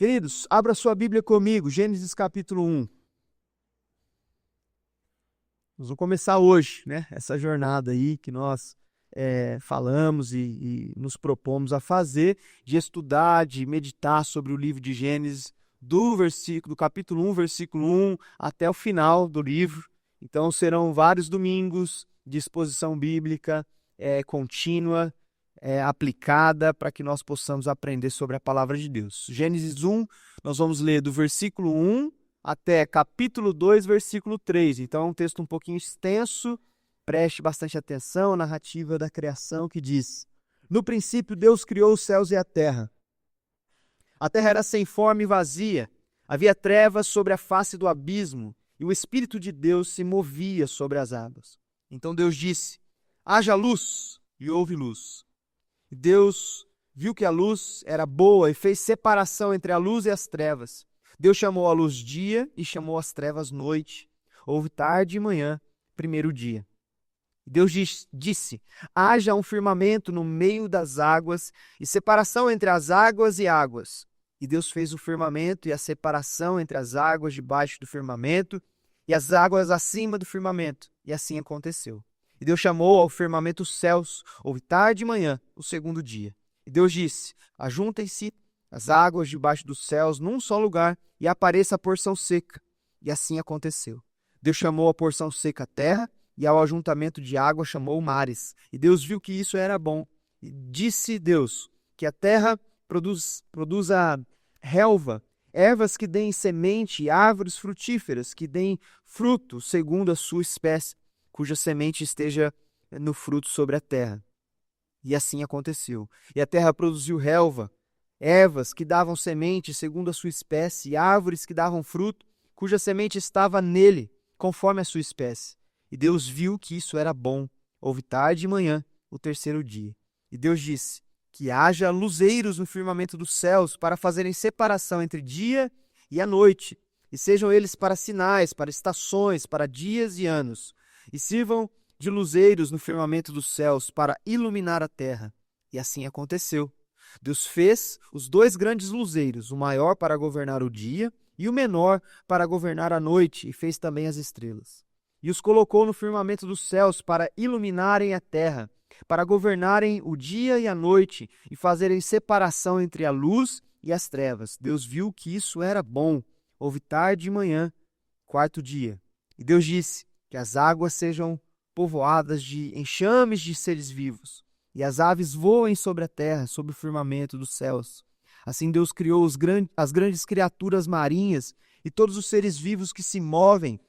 Queridos, abra sua Bíblia comigo, Gênesis capítulo 1. Nós vamos começar hoje, né? Essa jornada aí que nós falamos e nos propomos a fazer, de estudar, de meditar sobre o livro de Gênesis, do capítulo 1, versículo 1, até o final do livro. Então serão vários domingos de exposição bíblica contínua, aplicada, para que nós possamos aprender sobre a palavra de Deus. Gênesis 1, nós vamos ler do versículo 1 até capítulo 2, versículo 3. Então é um texto um pouquinho extenso, preste bastante atenção à narrativa da criação que diz: No princípio Deus criou os céus e a terra. A terra era sem forma e vazia, havia trevas sobre a face do abismo, e o Espírito de Deus se movia sobre as águas. Então Deus disse: Haja luz, e houve luz. E Deus viu que a luz era boa e fez separação entre a luz e as trevas. Deus chamou a luz dia e chamou as trevas noite. Houve tarde e manhã, primeiro dia. Deus disse: haja um firmamento no meio das águas e separação entre as águas e águas. E Deus fez o firmamento e a separação entre as águas debaixo do firmamento e as águas acima do firmamento. E assim aconteceu. E Deus chamou ao firmamento os céus. Houve tarde e manhã, o segundo dia. E Deus disse: ajuntem-se as águas debaixo dos céus num só lugar e apareça a porção seca. E assim aconteceu. Deus chamou a porção seca terra e ao ajuntamento de água chamou mares. E Deus viu que isso era bom. E disse Deus que a terra produza relva, ervas que deem semente e árvores frutíferas que deem fruto segundo a sua espécie, cuja semente esteja no fruto sobre a terra. E assim aconteceu. E a terra produziu relva, ervas que davam semente segundo a sua espécie, e árvores que davam fruto, cuja semente estava nele, conforme a sua espécie. E Deus viu que isso era bom. Houve tarde e manhã, o terceiro dia. E Deus disse: que haja luzeiros no firmamento dos céus para fazerem separação entre dia e a noite, e sejam eles para sinais, para estações, para dias e anos, e sirvam de luzeiros no firmamento dos céus para iluminar a terra. E assim aconteceu. Deus fez os dois grandes luzeiros, o maior para governar o dia e o menor para governar a noite, e fez também as estrelas. E os colocou no firmamento dos céus para iluminarem a terra, para governarem o dia e a noite, e fazerem separação entre a luz e as trevas. Deus viu que isso era bom. Houve tarde e manhã, quarto dia. E Deus disse: que as águas sejam povoadas de enxames de seres vivos, e as aves voem sobre a terra, sobre o firmamento dos céus. Assim Deus criou as grandes criaturas marinhas e todos os seres vivos que se movem,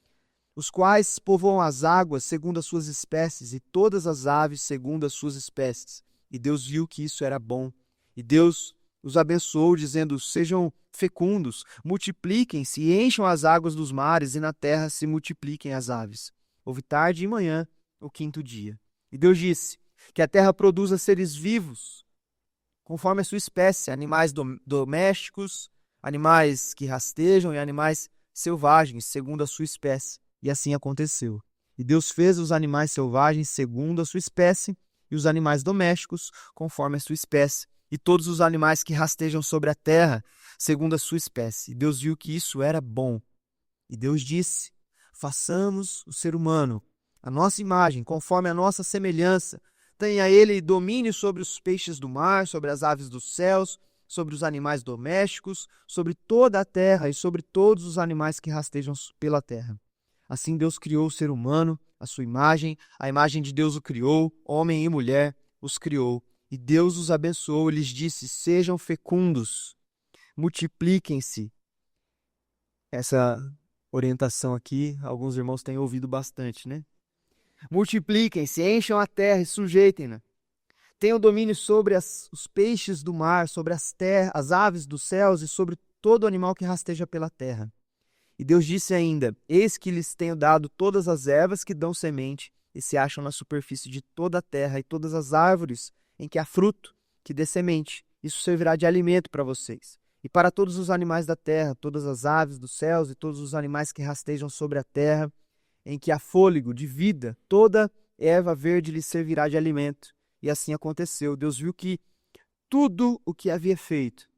os quais povoam as águas segundo as suas espécies, e todas as aves segundo as suas espécies. E Deus viu que isso era bom. E Deus os abençoou, dizendo: sejam fecundos, multipliquem-se e encham as águas dos mares, e na terra se multipliquem as aves. Houve tarde e manhã, o quinto dia. E Deus disse: que a terra produza seres vivos, conforme a sua espécie, animais domésticos, animais que rastejam e animais selvagens, segundo a sua espécie. E assim aconteceu. E Deus fez os animais selvagens segundo a sua espécie, e os animais domésticos conforme a sua espécie, e todos os animais que rastejam sobre a terra segundo a sua espécie. E Deus viu que isso era bom. E Deus disse: façamos o ser humano a nossa imagem, conforme a nossa semelhança. Tenha ele domínio sobre os peixes do mar, sobre as aves dos céus, sobre os animais domésticos, sobre toda a terra e sobre todos os animais que rastejam pela terra. Assim Deus criou o ser humano, a sua imagem, a imagem de Deus o criou, homem e mulher os criou. E Deus os abençoou e lhes disse: sejam fecundos, multipliquem-se. Essa orientação aqui, alguns irmãos têm ouvido bastante, né? Multipliquem-se, encham a terra e sujeitem-na. Tenham domínio sobre os peixes do mar, sobre as aves dos céus e sobre todo animal que rasteja pela terra. E Deus disse ainda: eis que lhes tenho dado todas as ervas que dão semente e se acham na superfície de toda a terra, e todas as árvores em que há fruto que dê semente. Isso servirá de alimento para vocês. E para todos os animais da terra, todas as aves dos céus e todos os animais que rastejam sobre a terra, em que há fôlego de vida, toda erva verde lhes servirá de alimento. E assim aconteceu. Deus viu que tudo o que havia feito,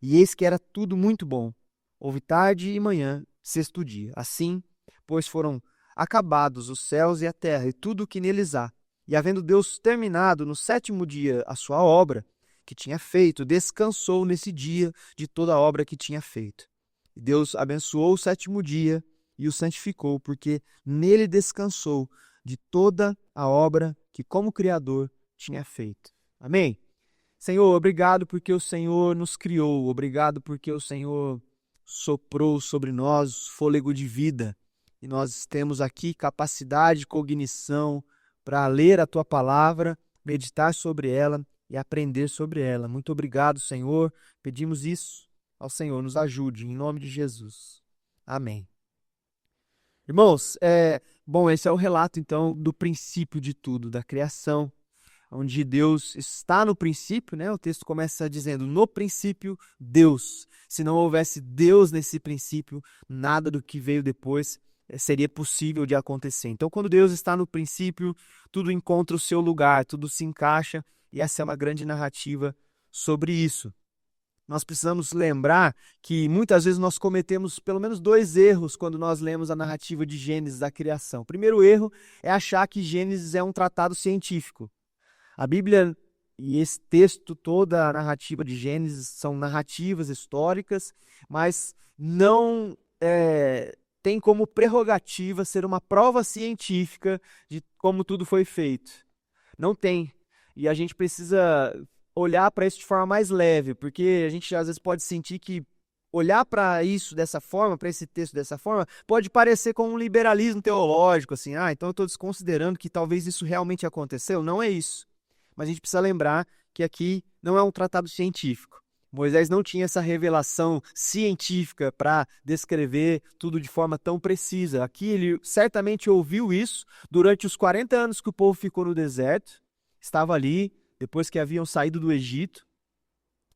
E eis que era tudo muito bom. Houve tarde e manhã, sexto dia. Assim, pois foram acabados os céus e a terra e tudo o que neles há. E havendo Deus terminado no sétimo dia a sua obra que tinha feito, descansou nesse dia de toda a obra que tinha feito. E Deus abençoou o sétimo dia e o santificou, porque nele descansou de toda a obra que, como Criador, tinha feito. Amém? Senhor, obrigado porque o Senhor nos criou, obrigado porque o Senhor soprou sobre nós fôlego de vida e nós temos aqui capacidade, cognição para ler a tua palavra, meditar sobre ela e aprender sobre ela. Muito obrigado, Senhor. Pedimos isso ao Senhor, nos ajude, em nome de Jesus. Amém. Irmãos, esse é o relato então do princípio de tudo, da criação, onde Deus está no princípio, né? O texto começa dizendo: no princípio, Deus. Se não houvesse Deus nesse princípio, nada do que veio depois seria possível de acontecer. Então, quando Deus está no princípio, tudo encontra o seu lugar, tudo se encaixa, e essa é uma grande narrativa sobre isso. Nós precisamos lembrar que muitas vezes nós cometemos pelo menos dois erros quando nós lemos a narrativa de Gênesis da criação. O primeiro erro é achar que Gênesis é um tratado científico. A Bíblia e esse texto, toda a narrativa de Gênesis, são narrativas históricas, mas não tem como prerrogativa ser uma prova científica de como tudo foi feito. Não tem. E a gente precisa olhar para isso de forma mais leve, porque a gente às vezes pode sentir que olhar para isso dessa forma, para esse texto dessa forma, pode parecer como um liberalismo teológico, assim, então eu estou desconsiderando que talvez isso realmente aconteceu. Não é isso. Mas a gente precisa lembrar que aqui não é um tratado científico. Moisés não tinha essa revelação científica para descrever tudo de forma tão precisa. Aqui ele certamente ouviu isso durante os 40 anos que o povo ficou no deserto, estava ali, depois que haviam saído do Egito,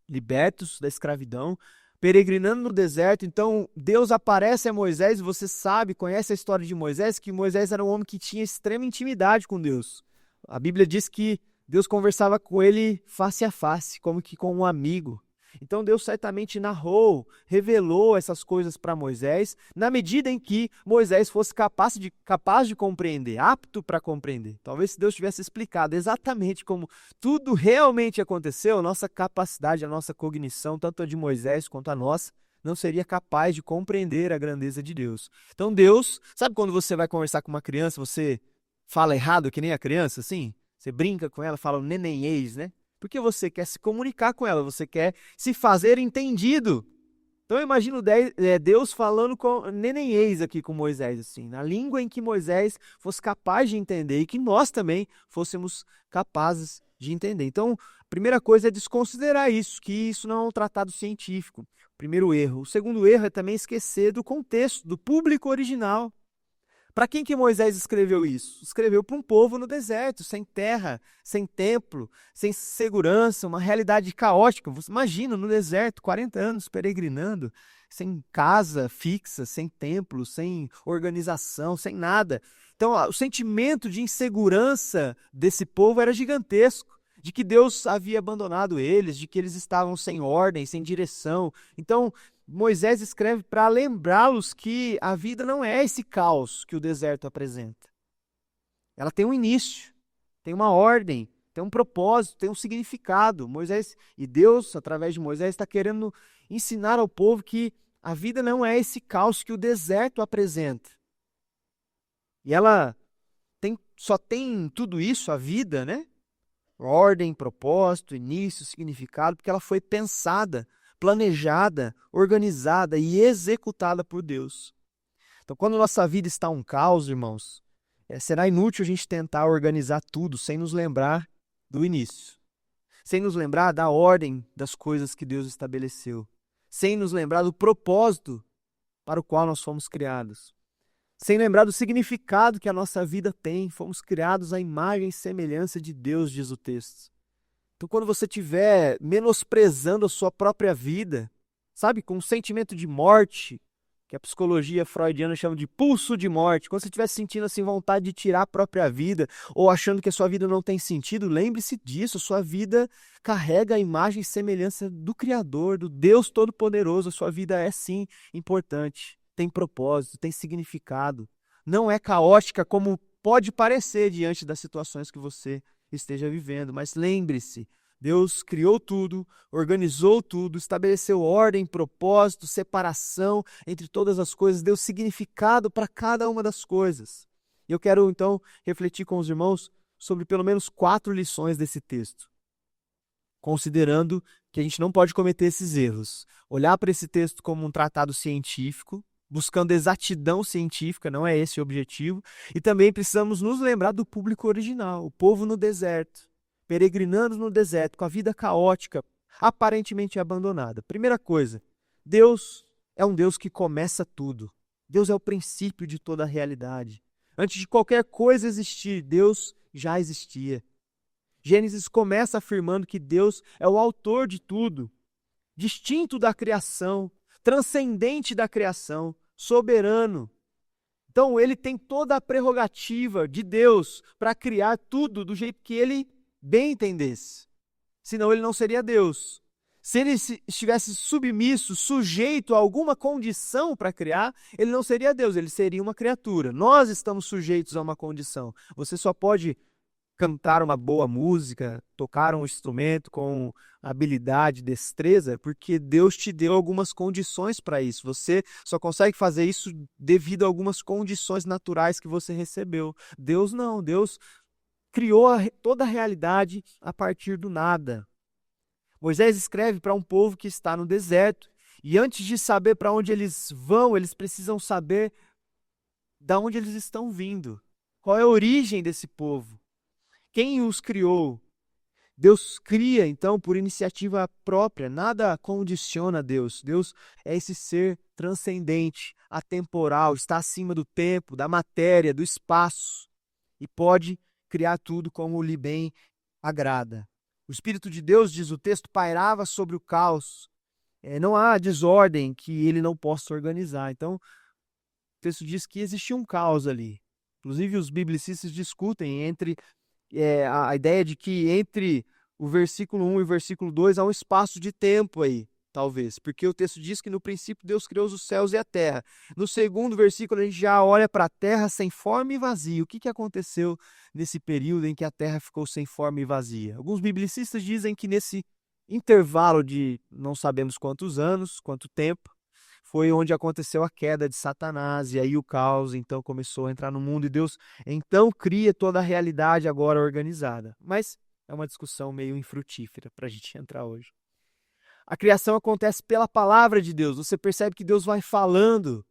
libertos da escravidão, peregrinando no deserto. Então Deus aparece a Moisés, e você sabe, conhece a história de Moisés, que Moisés era um homem que tinha extrema intimidade com Deus. A Bíblia diz que Deus conversava com ele face a face, como que com um amigo. Então Deus certamente narrou, revelou essas coisas para Moisés, na medida em que Moisés fosse capaz de compreender, apto para compreender. Talvez se Deus tivesse explicado exatamente como tudo realmente aconteceu, a nossa capacidade, a nossa cognição, tanto a de Moisés quanto a nossa, não seria capaz de compreender a grandeza de Deus. Então Deus, sabe quando você vai conversar com uma criança, você fala errado que nem a criança, assim? Você brinca com ela, fala nenenês, né? Porque você quer se comunicar com ela, você quer se fazer entendido. Então eu imagino Deus falando com nenenês aqui com Moisés, assim, na língua em que Moisés fosse capaz de entender e que nós também fôssemos capazes de entender. Então, a primeira coisa é desconsiderar isso, que isso não é um tratado científico. Primeiro erro. O segundo erro é também esquecer do contexto, do público original. Para quem que Moisés escreveu isso? Escreveu para um povo no deserto, sem terra, sem templo, sem segurança, uma realidade caótica. Você imagina, no deserto, 40 anos peregrinando, sem casa fixa, sem templo, sem organização, sem nada. Então, o sentimento de insegurança desse povo era gigantesco, de que Deus havia abandonado eles, de que eles estavam sem ordem, sem direção. Então, Moisés escreve para lembrá-los que a vida não é esse caos que o deserto apresenta. Ela tem um início, tem uma ordem, tem um propósito, tem um significado. Moisés e Deus, através de Moisés, está querendo ensinar ao povo que a vida não é esse caos que o deserto apresenta. E ela só tem tudo isso, a vida, né? Ordem, propósito, início, significado, porque ela foi pensada, planejada, organizada e executada por Deus. Então, quando nossa vida está um caos, irmãos, será inútil a gente tentar organizar tudo sem nos lembrar do início, sem nos lembrar da ordem das coisas que Deus estabeleceu, sem nos lembrar do propósito para o qual nós fomos criados, sem lembrar do significado que a nossa vida tem. Fomos criados à imagem e semelhança de Deus, diz o texto. Então, quando você estiver menosprezando a sua própria vida, sabe, com um sentimento de morte, que a psicologia freudiana chama de pulso de morte. Quando você estiver sentindo assim vontade de tirar a própria vida ou achando que a sua vida não tem sentido, lembre-se disso. Sua vida carrega a imagem e semelhança do Criador, do Deus Todo-Poderoso. A sua vida é sim importante, tem propósito, tem significado. Não é caótica como pode parecer diante das situações que você esteja vivendo, mas lembre-se, Deus criou tudo, organizou tudo, estabeleceu ordem, propósito, separação entre todas as coisas, deu significado para cada uma das coisas. E eu quero então refletir com os irmãos sobre pelo menos 4 lições desse texto, considerando que a gente não pode cometer esses erros. Olhar para esse texto como um tratado científico, buscando exatidão científica, não é esse o objetivo, e também precisamos nos lembrar do público original, o povo no deserto, peregrinando no deserto, com a vida caótica, aparentemente abandonada. Primeira coisa, Deus é um Deus que começa tudo. Deus é o princípio de toda a realidade. Antes de qualquer coisa existir, Deus já existia. Gênesis começa afirmando que Deus é o autor de tudo, distinto da criação, transcendente da criação, soberano. Então, ele tem toda a prerrogativa de Deus para criar tudo do jeito que ele bem entendesse. Senão ele não seria Deus. Se ele estivesse submisso, sujeito a alguma condição para criar, ele não seria Deus, ele seria uma criatura. Nós estamos sujeitos a uma condição. Você só pode cantar uma boa música, tocar um instrumento com habilidade, destreza, porque Deus te deu algumas condições para isso. Você só consegue fazer isso devido a algumas condições naturais que você recebeu. Deus não, Deus criou toda a realidade a partir do nada. Moisés escreve para um povo que está no deserto, e antes de saber para onde eles vão, eles precisam saber de onde eles estão vindo. Qual é a origem desse povo? Quem os criou? Deus cria, então, por iniciativa própria, nada condiciona Deus. Deus é esse ser transcendente, atemporal, está acima do tempo, da matéria, do espaço, e pode criar tudo como lhe bem agrada. O Espírito de Deus, diz o texto, pairava sobre o caos. Não há desordem que ele não possa organizar. Então, o texto diz que existia um caos ali. Inclusive, os biblicistas discutem entre a ideia de que entre o versículo 1 e o versículo 2 há um espaço de tempo aí, talvez, porque o texto diz que no princípio Deus criou os céus e a terra. No segundo versículo a gente já olha para a terra sem forma e vazia. O que aconteceu nesse período em que a terra ficou sem forma e vazia? Alguns biblicistas dizem que nesse intervalo de não sabemos quantos anos, quanto tempo, foi onde aconteceu a queda de Satanás, e aí o caos então começou a entrar no mundo, e Deus então cria toda a realidade agora organizada. Mas é uma discussão meio infrutífera para a gente entrar hoje. A criação acontece pela palavra de Deus. Você percebe que Deus vai falando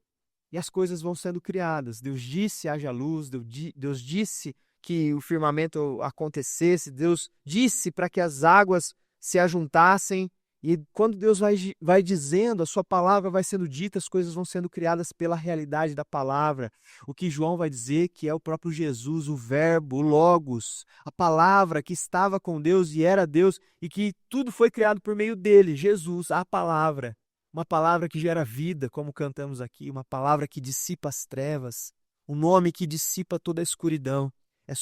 e as coisas vão sendo criadas. Deus disse, haja luz, Deus disse que o firmamento acontecesse, Deus disse para que as águas se ajuntassem. E quando Deus vai dizendo, a sua palavra vai sendo dita, as coisas vão sendo criadas pela realidade da palavra. O que João vai dizer que é o próprio Jesus, o verbo, o logos, a palavra que estava com Deus e era Deus, e que tudo foi criado por meio dele, Jesus, a palavra. Uma palavra que gera vida, como cantamos aqui, uma palavra que dissipa as trevas, um nome que dissipa toda a escuridão. É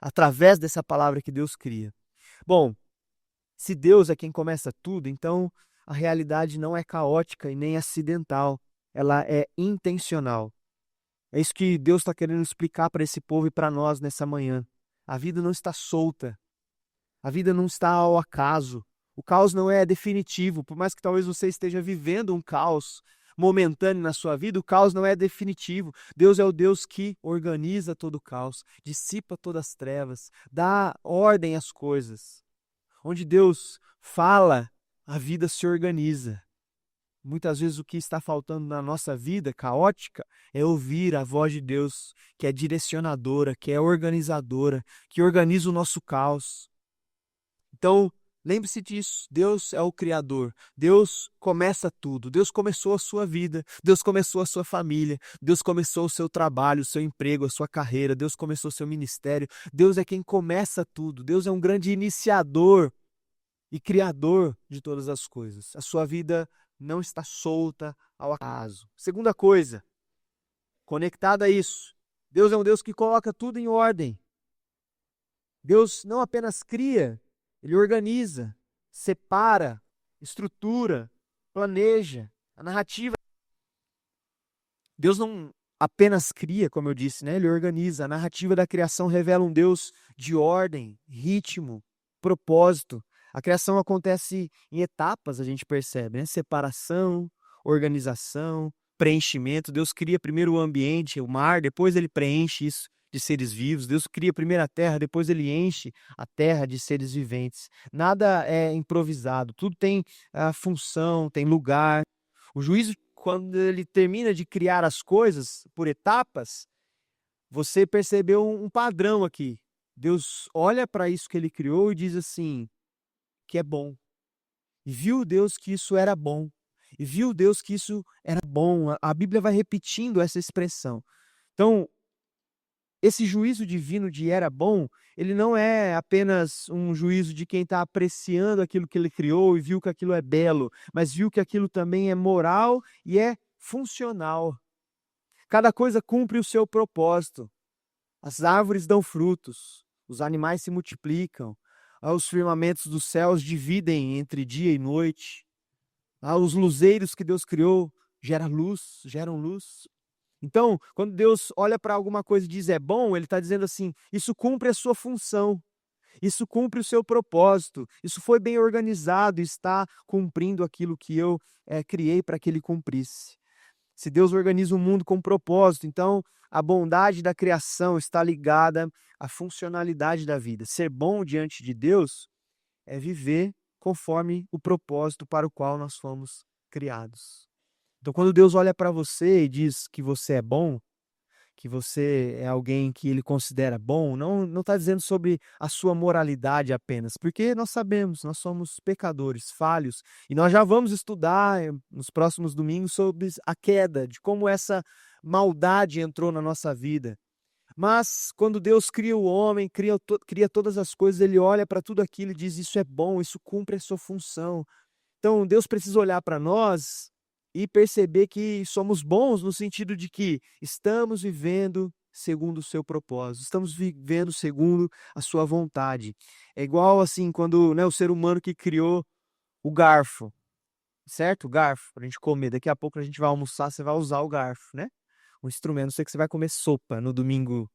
através dessa palavra que Deus cria. Bom, se Deus é quem começa tudo, então a realidade não é caótica e nem acidental, ela é intencional. É isso que Deus está querendo explicar para esse povo e para nós nessa manhã. A vida não está solta, a vida não está ao acaso, o caos não é definitivo, por mais que talvez você esteja vivendo um caos momentâneo na sua vida, o caos não é definitivo. Deus é o Deus que organiza todo o caos, dissipa todas as trevas, dá ordem às coisas. Onde Deus fala, a vida se organiza. Muitas vezes o que está faltando na nossa vida caótica é ouvir a voz de Deus, que é direcionadora, que é organizadora, que organiza o nosso caos. Então, lembre-se disso, Deus é o Criador, Deus começa tudo, Deus começou a sua vida, Deus começou a sua família, Deus começou o seu trabalho, o seu emprego, a sua carreira, Deus começou o seu ministério, Deus é quem começa tudo, Deus é um grande iniciador. e criador de todas as coisas. A sua vida não está solta ao acaso. Segunda coisa, conectada a isso, Deus é um Deus que coloca tudo em ordem. Deus não apenas cria, ele organiza, separa, estrutura, planeja. A narrativa. Deus não apenas cria, como eu disse, né? Ele organiza. A narrativa da criação revela um Deus de ordem, ritmo, propósito. A criação acontece em etapas, a gente percebe, né? Separação, organização, preenchimento. Deus cria primeiro o ambiente, o mar, depois ele preenche isso de seres vivos. Deus cria primeiro a terra, depois ele enche a terra de seres viventes. Nada é improvisado, tudo tem função, tem lugar. O juízo, quando ele termina de criar as coisas por etapas, você percebeu um padrão aqui. Deus olha para isso que ele criou e diz assim, que é bom. E viu Deus que isso era bom. E viu Deus que isso era bom. A Bíblia vai repetindo essa expressão. Então, esse juízo divino de era bom, ele não é apenas um juízo de quem está apreciando aquilo que ele criou e viu que aquilo é belo, mas viu que aquilo também é moral e é funcional. Cada coisa cumpre o seu propósito. As árvores dão frutos, os animais se multiplicam, os firmamentos dos céus dividem entre dia e noite, os luzeiros que Deus criou geram luz. Então, quando Deus olha para alguma coisa e diz é bom, ele está dizendo assim, isso cumpre a sua função, isso cumpre o seu propósito, isso foi bem organizado, está cumprindo aquilo que eu criei para que ele cumprisse. Se Deus organiza o mundo com propósito, então a bondade da criação está ligada à funcionalidade da vida. Ser bom diante de Deus é viver conforme o propósito para o qual nós fomos criados. Então, quando Deus olha para você e diz que você é bom, que você é alguém que ele considera bom, não está dizendo sobre a sua moralidade apenas, porque nós sabemos, nós somos pecadores, falhos, e nós já vamos estudar nos próximos domingos sobre a queda, de como essa maldade entrou na nossa vida. Mas quando Deus cria o homem, cria todas as coisas, ele olha para tudo aquilo e diz: isso é bom, isso cumpre a sua função. Então, Deus precisa olhar para nós e perceber que somos bons no sentido de que estamos vivendo segundo o seu propósito, estamos vivendo segundo a sua vontade. É igual assim quando, né, o ser humano que criou o garfo, certo? O garfo, para a gente comer. Daqui a pouco a gente vai almoçar, você vai usar o garfo, né? Um instrumento. Não sei que você vai comer sopa no domingo.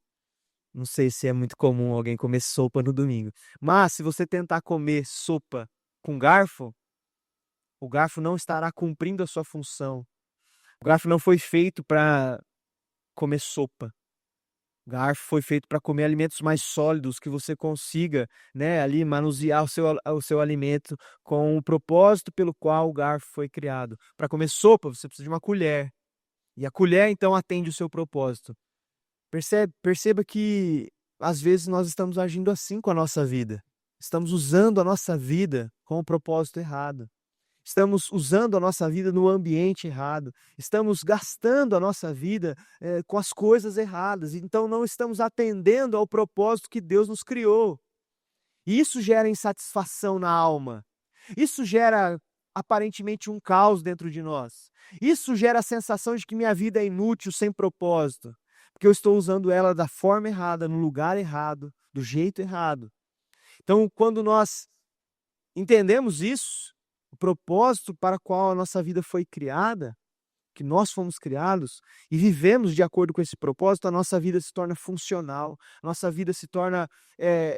Não sei se é muito comum alguém comer sopa no domingo. Mas se você tentar comer sopa com garfo, o garfo não estará cumprindo a sua função. O garfo não foi feito para comer sopa. O garfo foi feito para comer alimentos mais sólidos, que você consiga, né, ali manusear o seu alimento com o propósito pelo qual o garfo foi criado. Para comer sopa, você precisa de uma colher. E a colher, então, atende o seu propósito. Perceba que, às vezes, nós estamos agindo assim com a nossa vida. Estamos usando a nossa vida com o propósito errado. Estamos usando a nossa vida no ambiente errado. Estamos gastando a nossa vida com as coisas erradas. Então, não estamos atendendo ao propósito que Deus nos criou. E isso gera insatisfação na alma. Isso gera, aparentemente, um caos dentro de nós. Isso gera a sensação de que minha vida é inútil, sem propósito. Porque eu estou usando ela da forma errada, no lugar errado, do jeito errado. Então, quando nós entendemos isso, o propósito para o qual a nossa vida foi criada, que nós fomos criados, e vivemos de acordo com esse propósito, a nossa vida se torna funcional, a nossa vida se torna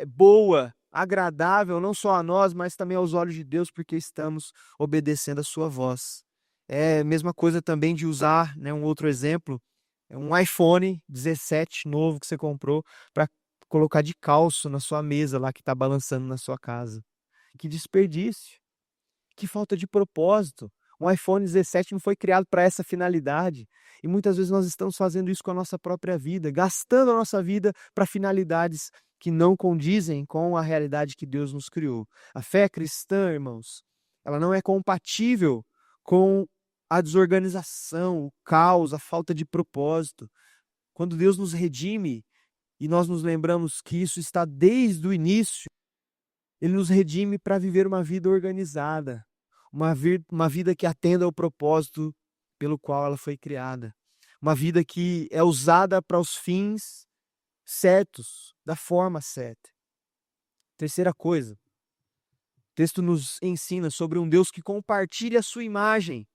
boa, agradável, não só a nós, mas também aos olhos de Deus, porque estamos obedecendo a sua voz. É a mesma coisa também de usar, né, um outro exemplo, um iPhone 17 novo que você comprou para colocar de calço na sua mesa lá que está balançando na sua casa. Que desperdício! Que falta de propósito. Um iPhone 17 não foi criado para essa finalidade. E muitas vezes nós estamos fazendo isso com a nossa própria vida, gastando a nossa vida para finalidades que não condizem com a realidade que Deus nos criou. A fé cristã, irmãos, ela não é compatível com a desorganização, o caos, a falta de propósito. Quando Deus nos redime e nós nos lembramos que isso está desde o início, Ele nos redime para viver uma vida organizada, uma vida que atenda ao propósito pelo qual ela foi criada. Uma vida que é usada para os fins certos, da forma certa. Terceira coisa, o texto nos ensina sobre um Deus que compartilha a sua imagem.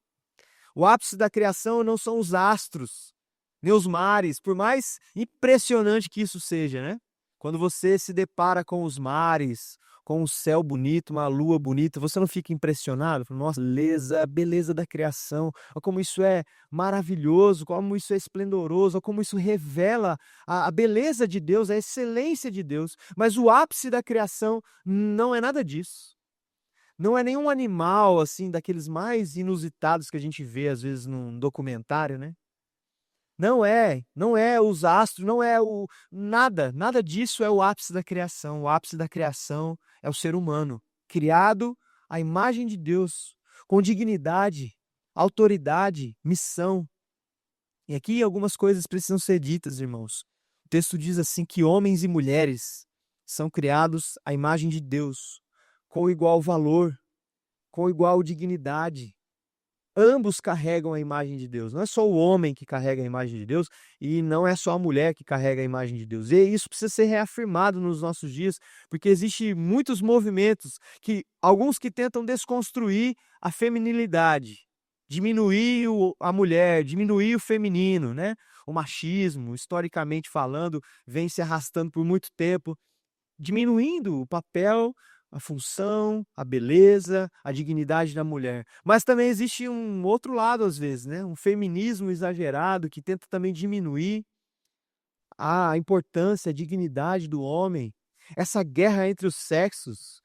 O ápice da criação não são os astros, nem os mares, por mais impressionante que isso seja, né? Quando você se depara com os mares, com um céu bonito, uma lua bonita, você não fica impressionado? Nossa, beleza, a beleza da criação, olha como isso é maravilhoso, como isso é esplendoroso, olha como isso revela a beleza de Deus, a excelência de Deus. Mas o ápice da criação não é nada disso. Não é nenhum animal, assim, daqueles mais inusitados que a gente vê, às vezes, num documentário, né? Não é os astros, não é o nada disso é o ápice da criação. O ápice da criação é o ser humano, criado à imagem de Deus, com dignidade, autoridade, missão. E aqui algumas coisas precisam ser ditas, irmãos. O texto diz assim que homens e mulheres são criados à imagem de Deus, com igual valor, com igual dignidade. Ambos carregam a imagem de Deus. Não é só o homem que carrega a imagem de Deus e não é só a mulher que carrega a imagem de Deus. E isso precisa ser reafirmado nos nossos dias, porque existem muitos movimentos, alguns que tentam desconstruir a feminilidade, diminuir a mulher, diminuir o feminino, né? O machismo, historicamente falando, vem se arrastando por muito tempo, diminuindo o papel, a função, a beleza, a dignidade da mulher. Mas também existe um outro lado, às vezes, né? Um feminismo exagerado que tenta também diminuir a importância, a dignidade do homem. Essa guerra entre os sexos,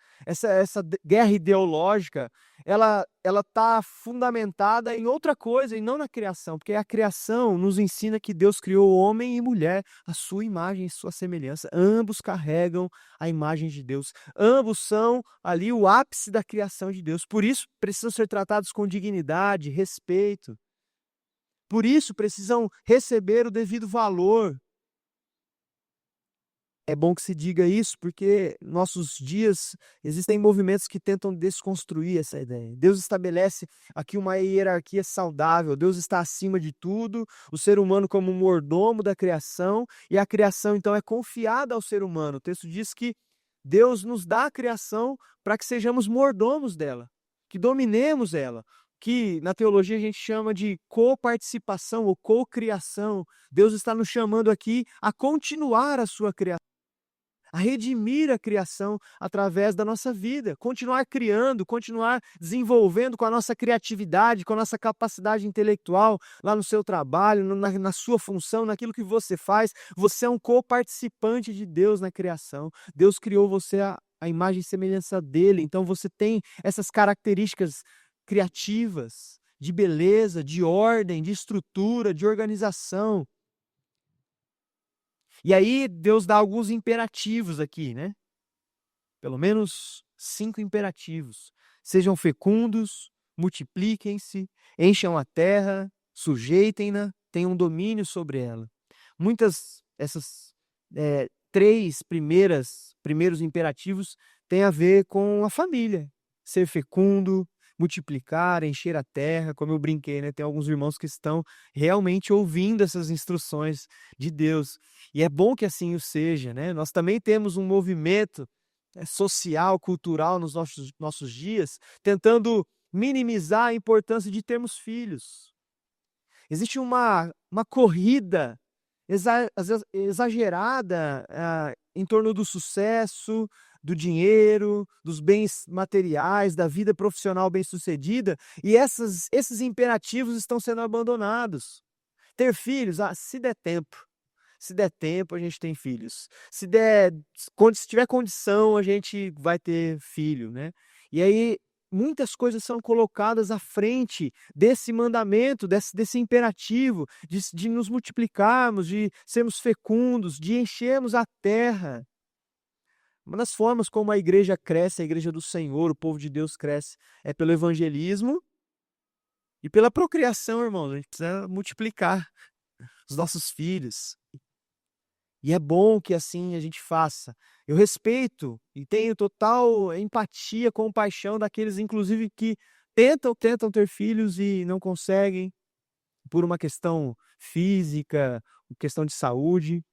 guerra ideológica, ela está fundamentada em outra coisa e não na criação, porque a criação nos ensina que Deus criou homem e mulher, a sua imagem e sua semelhança. Ambos carregam a imagem de Deus. Ambos são ali o ápice da criação de Deus. Por isso, precisam ser tratados com dignidade, respeito. Por isso, precisam receber o devido valor. É bom que se diga isso, porque nossos dias existem movimentos que tentam desconstruir essa ideia. Deus estabelece aqui uma hierarquia saudável. Deus está acima de tudo, o ser humano como um mordomo da criação, e a criação então é confiada ao ser humano. O texto diz que Deus nos dá a criação para que sejamos mordomos dela, que dominemos ela, que na teologia a gente chama de coparticipação ou cocriação. Deus está nos chamando aqui a continuar a sua criação, a redimir a criação através da nossa vida, continuar criando, continuar desenvolvendo com a nossa criatividade, com a nossa capacidade intelectual, lá no seu trabalho, na sua função, naquilo que você faz. Você é um coparticipante de Deus na criação. Deus criou você a imagem e semelhança dele, então você tem essas características criativas, de beleza, de ordem, de estrutura, de organização. E aí Deus dá alguns imperativos aqui, né? Pelo menos 5 imperativos. Sejam fecundos, multipliquem-se, encham a terra, sujeitem-na, tenham domínio sobre ela. Essas 3 primeiros imperativos têm a ver com a família. Ser fecundo, multiplicar, encher a terra, como eu brinquei, né? Tem alguns irmãos que estão realmente ouvindo essas instruções de Deus. E é bom que assim o seja, né? Nós também temos um movimento social, cultural nos nossos dias, tentando minimizar a importância de termos filhos. Existe uma corrida exagerada em torno do sucesso, do dinheiro, dos bens materiais, da vida profissional bem-sucedida, e esses imperativos estão sendo abandonados. Ter filhos, se der tempo. Se der tempo, a gente tem filhos. Se tiver condição, a gente vai ter filho, né? E aí, muitas coisas são colocadas à frente desse mandamento, desse imperativo de nos multiplicarmos, de sermos fecundos, de enchermos a terra. Uma das formas como a igreja cresce, a igreja do Senhor, o povo de Deus cresce, é pelo evangelismo e pela procriação, irmãos. A gente precisa multiplicar os nossos filhos. E é bom que assim a gente faça. Eu respeito e tenho total empatia, compaixão daqueles, inclusive, que tentam ter filhos e não conseguem por uma questão física, questão de saúde.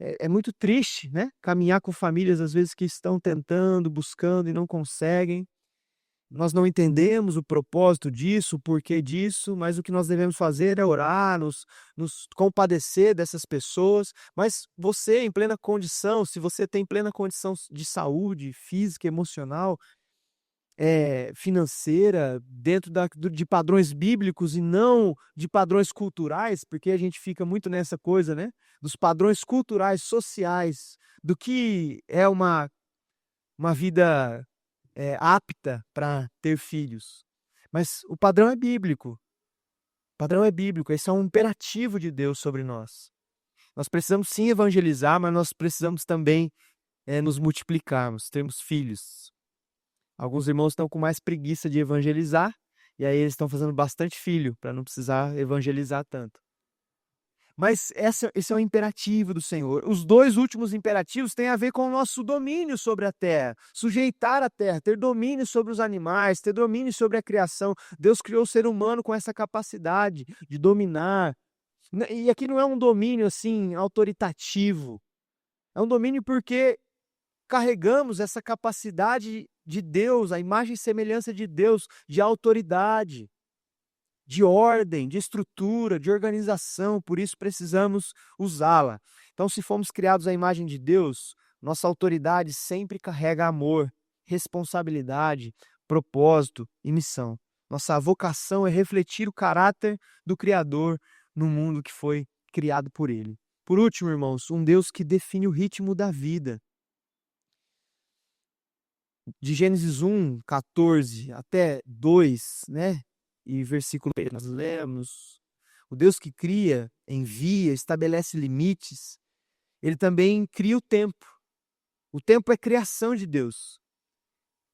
É muito triste, né? Caminhar com famílias, às vezes, que estão tentando, buscando e não conseguem. Nós não entendemos o propósito disso, o porquê disso, mas o que nós devemos fazer é orar, nos compadecer dessas pessoas. Mas você, em plena condição, se você tem plena condição de saúde física, emocional, financeira, dentro de padrões bíblicos e não de padrões culturais, porque a gente fica muito nessa coisa, né? Dos padrões culturais, sociais, do que é uma vida apta para ter filhos. Mas o padrão é bíblico. O padrão é bíblico. Esse é um imperativo de Deus sobre nós. Nós precisamos sim evangelizar, mas nós precisamos também nos multiplicarmos, termos filhos. Alguns irmãos estão com mais preguiça de evangelizar, e aí eles estão fazendo bastante filho, para não precisar evangelizar tanto. Mas esse é o imperativo do Senhor. Os dois últimos imperativos têm a ver com o nosso domínio sobre a terra, sujeitar a terra, ter domínio sobre os animais, ter domínio sobre a criação. Deus criou o ser humano com essa capacidade de dominar. E aqui não é um domínio assim autoritativo. É um domínio porque carregamos essa capacidade de Deus, a imagem e semelhança de Deus, de autoridade, de ordem, de estrutura, de organização, por isso precisamos usá-la. Então, se fomos criados à imagem de Deus, nossa autoridade sempre carrega amor, responsabilidade, propósito e missão. Nossa vocação é refletir o caráter do Criador no mundo que foi criado por Ele. Por último, irmãos, um Deus que define o ritmo da vida. De Gênesis 1, 14 até 2, né? E versículo que nós lemos, o Deus que cria, envia, estabelece limites, ele também cria o tempo. O tempo é criação de Deus.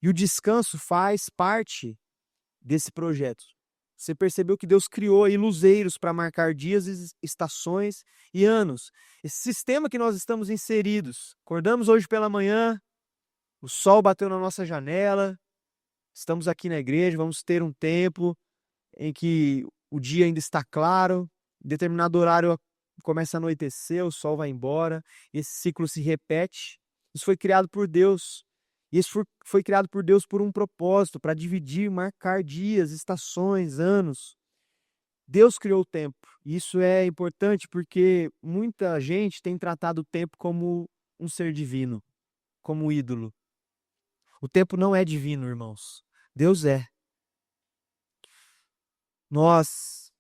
E o descanso faz parte desse projeto. Você percebeu que Deus criou aí luzeiros para marcar dias, estações e anos. Esse sistema que nós estamos inseridos. Acordamos hoje pela manhã, o sol bateu na nossa janela, estamos aqui na igreja, vamos ter um tempo em que o dia ainda está claro, em determinado horário começa a anoitecer, o sol vai embora, esse ciclo se repete. Isso foi criado por Deus. E isso foi criado por Deus por um propósito, para dividir, marcar dias, estações, anos. Deus criou o tempo. E isso é importante porque muita gente tem tratado o tempo como um ser divino, como um ídolo. O tempo não é divino, irmãos. Deus é. Nós,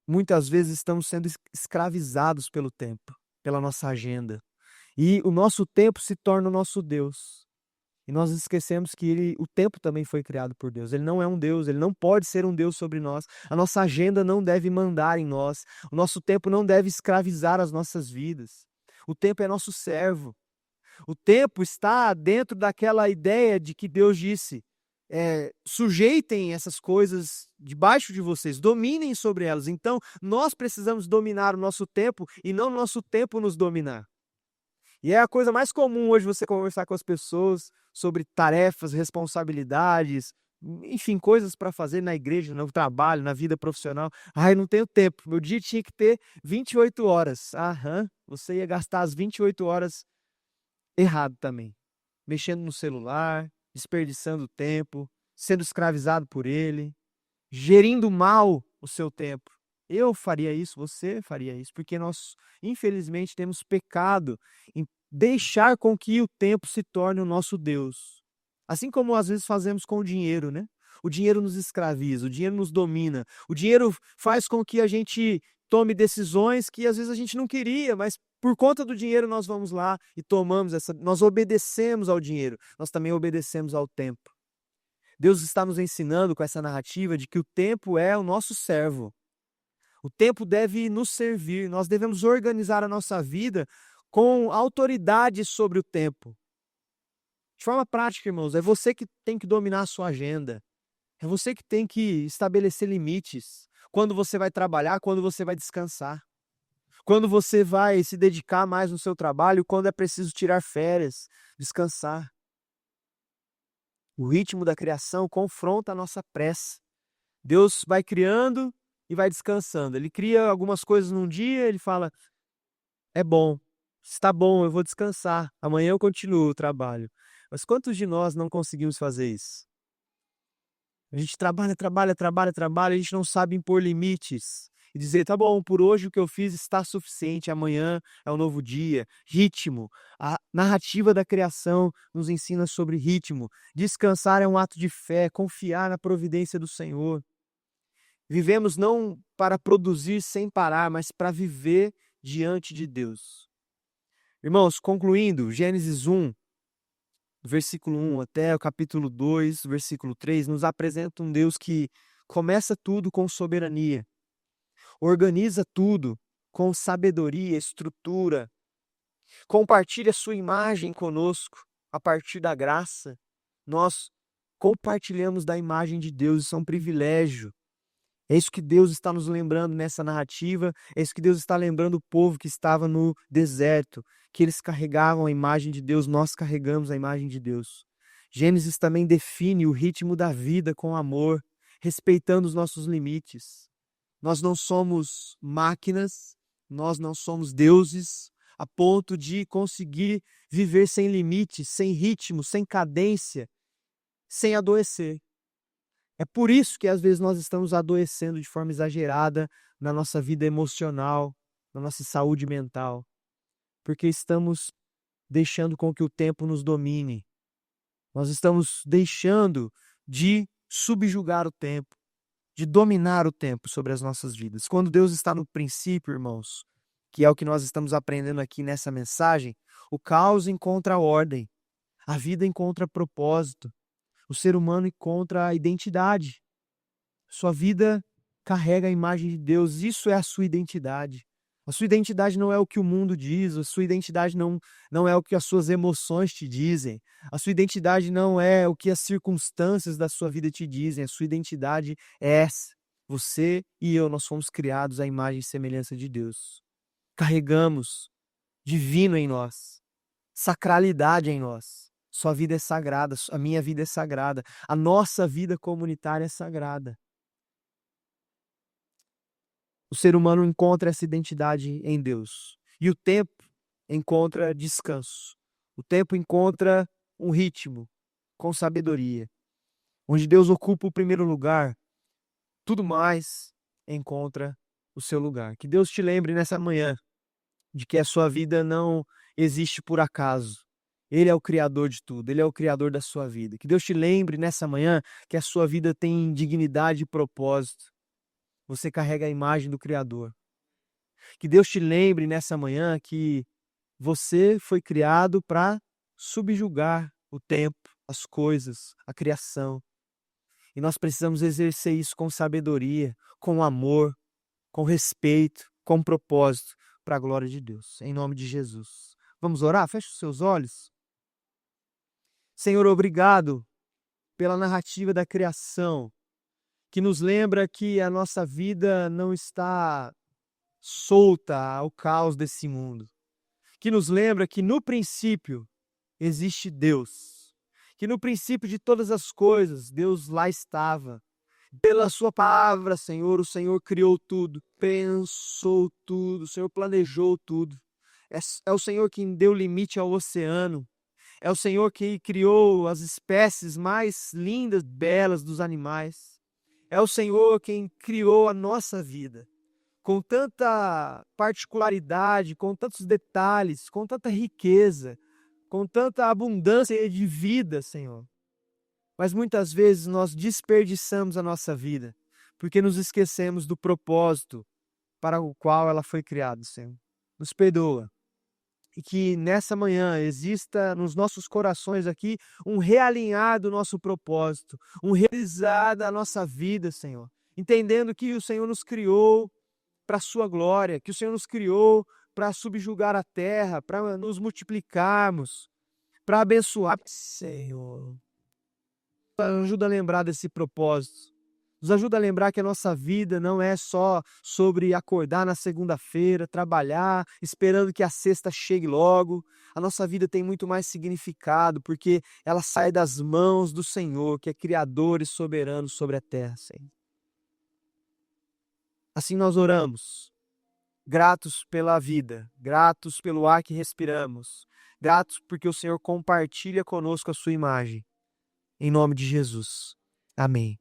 muitas vezes, estamos sendo escravizados pelo tempo, pela nossa agenda. E o nosso tempo se torna o nosso Deus. E nós esquecemos que o tempo também foi criado por Deus. Ele não é um Deus, ele não pode ser um Deus sobre nós. A nossa agenda não deve mandar em nós. O nosso tempo não deve escravizar as nossas vidas. O tempo é nosso servo. O tempo está dentro daquela ideia de que Deus disse: sujeitem essas coisas debaixo de vocês, dominem sobre elas. Então, nós precisamos dominar o nosso tempo e não o nosso tempo nos dominar. E é a coisa mais comum hoje você conversar com as pessoas sobre tarefas, responsabilidades, enfim, coisas para fazer na igreja, no trabalho, na vida profissional. Ai, não tenho tempo. Meu dia tinha que ter 28 horas. Aham, você ia gastar as 28 horas errado também. Mexendo no celular, desperdiçando tempo, sendo escravizado por ele, gerindo mal o seu tempo. Eu faria isso, você faria isso, porque nós, infelizmente, temos pecado em deixar com que o tempo se torne o nosso Deus. Assim como às vezes fazemos com o dinheiro, né? O dinheiro nos escraviza, o dinheiro nos domina, o dinheiro faz com que a gente tome decisões que às vezes a gente não queria, mas por conta do dinheiro nós vamos lá e nós obedecemos ao dinheiro, nós também obedecemos ao tempo. Deus está nos ensinando com essa narrativa de que o tempo é o nosso servo. O tempo deve nos servir, nós devemos organizar a nossa vida com autoridade sobre o tempo. De forma prática, irmãos, é você que tem que dominar a sua agenda. É você que tem que estabelecer limites. Quando você vai trabalhar, quando você vai descansar. Quando você vai se dedicar mais no seu trabalho, quando é preciso tirar férias, descansar. O ritmo da criação confronta a nossa pressa. Deus vai criando e vai descansando. Ele cria algumas coisas num dia, ele fala: é bom, está bom, eu vou descansar. Amanhã eu continuo o trabalho. Mas quantos de nós não conseguimos fazer isso? A gente trabalha, trabalha, trabalha, trabalha, a gente não sabe impor limites e dizer: tá bom, por hoje o que eu fiz está suficiente, amanhã é um novo dia. Ritmo. A narrativa da criação nos ensina sobre ritmo. Descansar é um ato de fé, confiar na providência do Senhor. Vivemos não para produzir sem parar, mas para viver diante de Deus. Irmãos, concluindo, Gênesis 1, versículo 1 até o capítulo 2, versículo 3, nos apresenta um Deus que começa tudo com soberania, organiza tudo com sabedoria, estrutura, compartilha sua imagem conosco a partir da graça. Nós compartilhamos da imagem de Deus, isso é um privilégio. É isso que Deus está nos lembrando nessa narrativa, é isso que Deus está lembrando o povo que estava no deserto, que eles carregavam a imagem de Deus, nós carregamos a imagem de Deus. Gênesis também define o ritmo da vida com amor, respeitando os nossos limites. Nós não somos máquinas, nós não somos deuses, a ponto de conseguir viver sem limites, sem ritmo, sem cadência, sem adoecer. É por isso que às vezes nós estamos adoecendo de forma exagerada na nossa vida emocional, na nossa saúde mental, porque estamos deixando com que o tempo nos domine. Nós estamos deixando de subjugar o tempo, de dominar o tempo sobre as nossas vidas. Quando Deus está no princípio, irmãos, que é o que nós estamos aprendendo aqui nessa mensagem, o caos encontra ordem, a vida encontra propósito. O ser humano encontra a identidade. Sua vida carrega a imagem de Deus. Isso é a sua identidade. A sua identidade não é o que o mundo diz. A sua identidade não é o que as suas emoções te dizem. A sua identidade não é o que as circunstâncias da sua vida te dizem. A sua identidade é essa. Você e eu, nós fomos criados à imagem e semelhança de Deus. Carregamos divino em nós, sacralidade em nós. Sua vida é sagrada, a minha vida é sagrada, a nossa vida comunitária é sagrada. O ser humano encontra essa identidade em Deus. E o tempo encontra descanso. O tempo encontra um ritmo com sabedoria. Onde Deus ocupa o primeiro lugar, tudo mais encontra o seu lugar. Que Deus te lembre nessa manhã de que a sua vida não existe por acaso. Ele é o criador de tudo, ele é o criador da sua vida. Que Deus te lembre nessa manhã que a sua vida tem dignidade e propósito. Você carrega a imagem do Criador. Que Deus te lembre nessa manhã que você foi criado para subjugar o tempo, as coisas, a criação. E nós precisamos exercer isso com sabedoria, com amor, com respeito, com propósito, para a glória de Deus. Em nome de Jesus. Vamos orar? Feche os seus olhos. Senhor, obrigado pela narrativa da criação, que nos lembra que a nossa vida não está solta ao caos desse mundo, que nos lembra que no princípio existe Deus, que no princípio de todas as coisas Deus lá estava. Pela sua palavra, Senhor, o Senhor criou tudo, pensou tudo, o Senhor planejou tudo. É o Senhor quem deu limite ao oceano. É o Senhor que criou as espécies mais lindas, belas dos animais. É o Senhor quem criou a nossa vida, com tanta particularidade, com tantos detalhes, com tanta riqueza, com tanta abundância de vida, Senhor. Mas muitas vezes nós desperdiçamos a nossa vida, porque nos esquecemos do propósito para o qual ela foi criada, Senhor. Nos perdoa. E que nessa manhã exista nos nossos corações aqui um realinhar do nosso propósito, um realizar da nossa vida, Senhor. Entendendo que o Senhor nos criou para a sua glória, que o Senhor nos criou para subjugar a terra, para nos multiplicarmos, para abençoar, Senhor. Ajuda a lembrar desse propósito. Nos ajuda a lembrar que a nossa vida não é só sobre acordar na segunda-feira, trabalhar, esperando que a sexta chegue logo. A nossa vida tem muito mais significado, porque ela sai das mãos do Senhor, que é Criador e soberano sobre a terra, Senhor. Assim nós oramos, gratos pela vida, gratos pelo ar que respiramos, gratos porque o Senhor compartilha conosco a sua imagem. Em nome de Jesus. Amém.